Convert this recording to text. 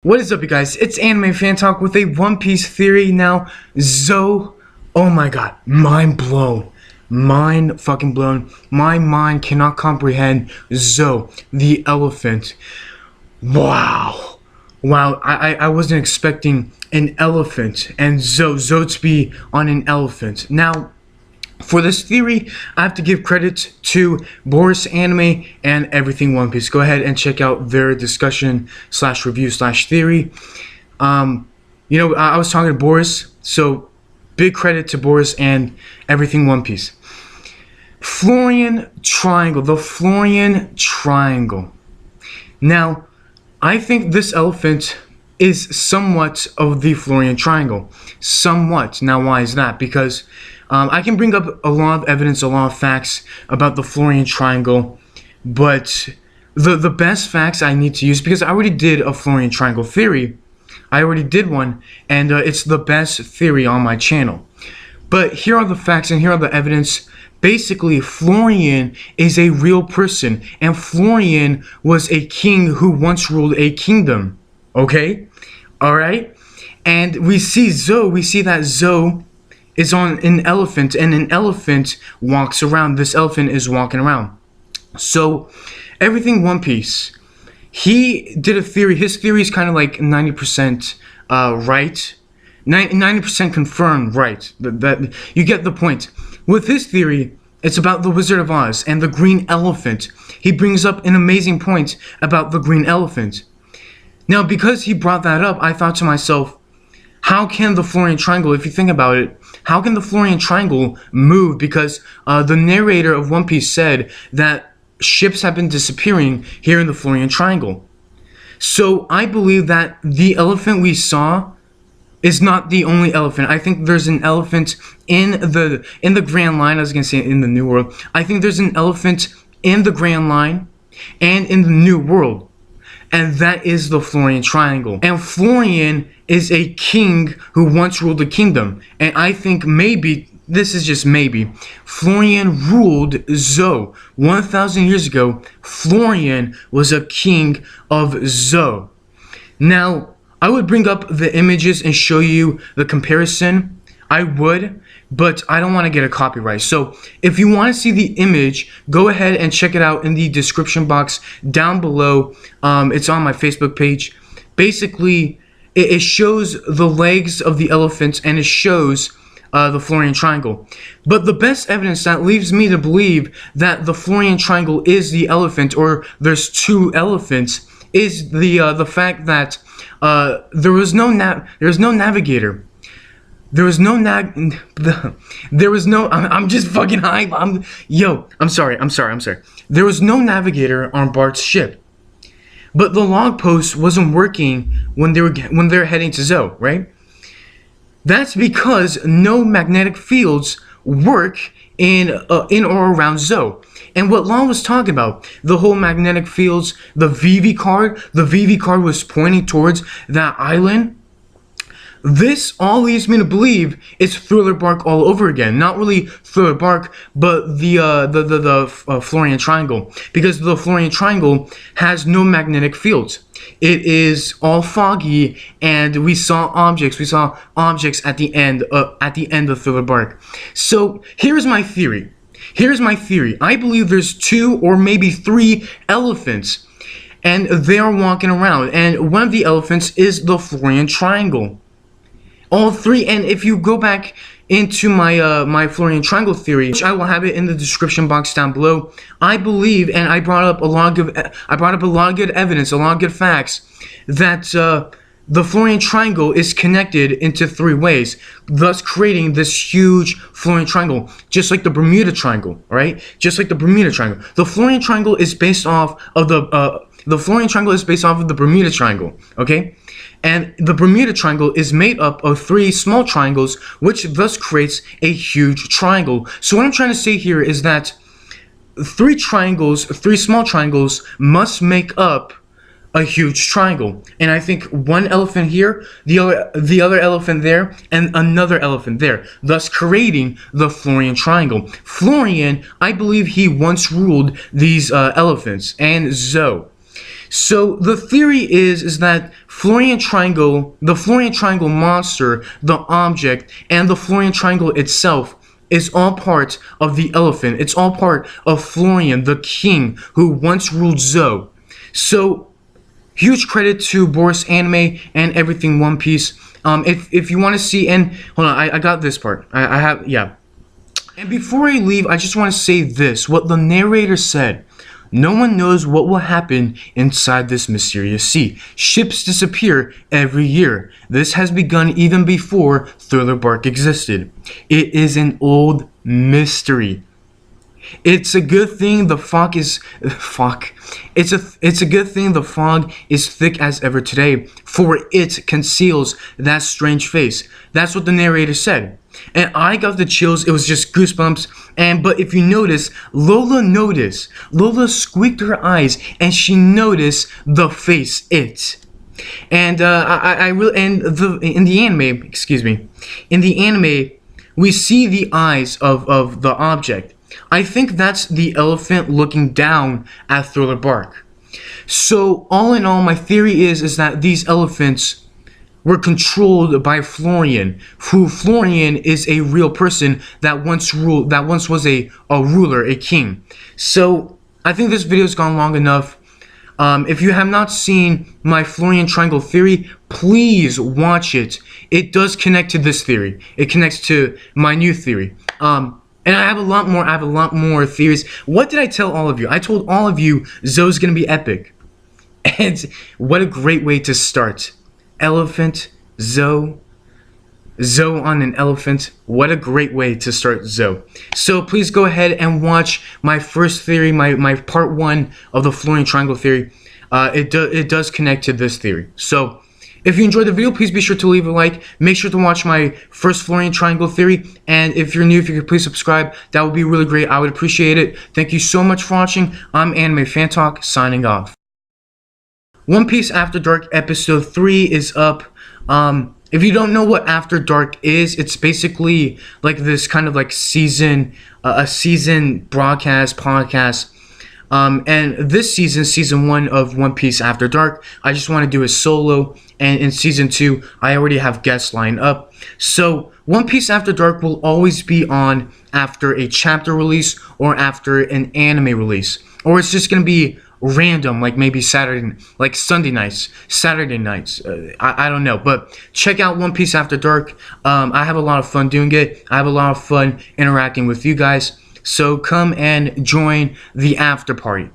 What is up, you guys? It's Anime Fan Talk with a One Piece theory. Now, ZOU, oh my god, mind blown. Mind fucking blown. My mind cannot comprehend ZOU, the elephant. Wow. Wow, I wasn't expecting an elephant and ZOU to be on an elephant. Now, for this theory, I have to give credit to Boris Anime and Everything One Piece. Go ahead and check out their discussion / review / theory. I was talking to Boris, so big credit to Boris and Everything One Piece. Florian Triangle, the Florian Triangle. Now, I think this elephant is somewhat of the Florian Triangle. Somewhat. Now, why is that? Because I can bring up a lot of evidence, a lot of facts about the Florian Triangle, but the best facts I need to use, because I already did a Florian Triangle theory. I already did one, and it's the best theory on my channel. But here are the facts and here are the evidence. Basically, Florian is a real person, and Florian was a king who once ruled a kingdom. Okay? Alright? And we see that ZOU is on an elephant, and an elephant walks around. This elephant is walking around. So, Everything One Piece, he did a theory. His theory is kind of like 90% right. 90% confirmed right. That you get the point. With his theory, it's about the Wizard of Oz and the green elephant. He brings up an amazing point about the green elephant. Now, because he brought that up, I thought to myself, how can the Florian Triangle, if you think about it, how can the Florian Triangle move? Because the narrator of One Piece said that ships have been disappearing here in the Florian Triangle. So I believe that the elephant we saw is not the only elephant. I think there's an elephant in the Grand Line. I was gonna say in the New World. I think there's an elephant in the Grand Line and in the New World. And that is the Florian Triangle. And Florian is a king who once ruled a kingdom. And I think maybe, this is just maybe, Florian ruled ZOU. 1,000 years ago, Florian was a king of ZOU. Now, I would bring up the images and show you the comparison. I would, but I don't want to get a copyright. So if you want to see the image, go ahead and check it out in the description box down below. It's on my Facebook page. Basically, it shows the legs of the elephant and it shows the Florian Triangle. But the best evidence that leads me to believe that the Florian Triangle is the elephant, or there's two elephants, is the fact that there was no navigator. There was no I'm just fucking high. I'm sorry. There was no navigator on Bart's ship. But the log post wasn't working when they were heading to ZOU, right? That's because no magnetic fields work in or around ZOU. And what Law was talking about, the whole magnetic fields, the VV card was pointing towards that island. This all leads me to believe it's Thriller Bark all over again. Not really Thriller Bark, but the Florian Triangle, because the Florian Triangle has no magnetic fields. It is all foggy, and we saw objects. At the end of Thriller Bark. So here's my theory. I believe there's 2 or maybe 3 elephants, and they are walking around. And one of the elephants is the Florian Triangle. All 3, and if you go back into my my Florian Triangle theory, which I will have it in the description box down below, I believe, and I brought up a lot of good evidence, a lot of good facts, that the Florian Triangle is connected into 3 ways, thus creating this huge Florian Triangle, just like the Bermuda Triangle, right? Just like the Bermuda Triangle. The Florian Triangle is based off of the Bermuda Triangle, okay? And the Bermuda Triangle is made up of 3 small triangles, which thus creates a huge triangle. So what I'm trying to say here is that 3 small triangles must make up a huge triangle. And I think one elephant here, the other elephant there, and another elephant there, thus creating the Florian Triangle. Florian, I believe he once ruled these elephants and ZOU. So the theory is that the Florian Triangle monster, the object, and the Florian Triangle itself is all part of the elephant. It's all part of Florian, the king who once ruled ZOU. So huge credit to Boris Anime and everything One Piece. If you want to see, and hold on, I got this part. I have, yeah. And before I leave, I just want to say this, what the narrator said. No one knows what will happen inside this mysterious sea. Ships disappear every year. This has begun even before Thriller Bark existed. It is an old mystery. It's a good thing the fog is It's a good thing the fog is thick as ever today, for it conceals that strange face. That's what the narrator said. And I got the chills. It was just goosebumps. But if you notice, Lola squeaked her eyes and she noticed the face. And in the anime, we see the eyes of the object. I think that's the elephant looking down at Thriller Bark. So all in all, my theory is that these elephants were controlled by Florian, who Florian is a real person that once was a ruler, a king. So I think this video's gone long enough. If you have not seen my Florian Triangle theory, please watch it. It does connect to this theory. It connects to my new theory. And I have a lot more theories. What did I tell all of you? I told all of you ZOU's gonna be epic. And what a great way to start. Elephant, ZOU on an elephant. What a great way to start ZOU. So please go ahead and watch my first theory, my part 1 of the Florian Triangle theory. It does connect to this theory. So if you enjoyed the video, please be sure to leave a like. Make sure to watch my first Florian Triangle theory. And if you're new, if you could please subscribe, that would be really great. I would appreciate it. Thank you so much for watching. I'm Anime Fan Talk, signing off. One Piece After Dark Episode 3 is up. If you don't know what After Dark is, it's basically like this kind of like season broadcast, podcast. And this season 1 of One Piece After Dark, I just want to do a solo, and in season 2, I already have guests lined up. So One Piece After Dark will always be on after a chapter release or after an anime release, or it's just gonna be random, like maybe Sunday nights, Saturday nights. I don't know, but check out One Piece After Dark. I have a lot of fun doing it. I have a lot of fun interacting with you guys. So come and join the after party.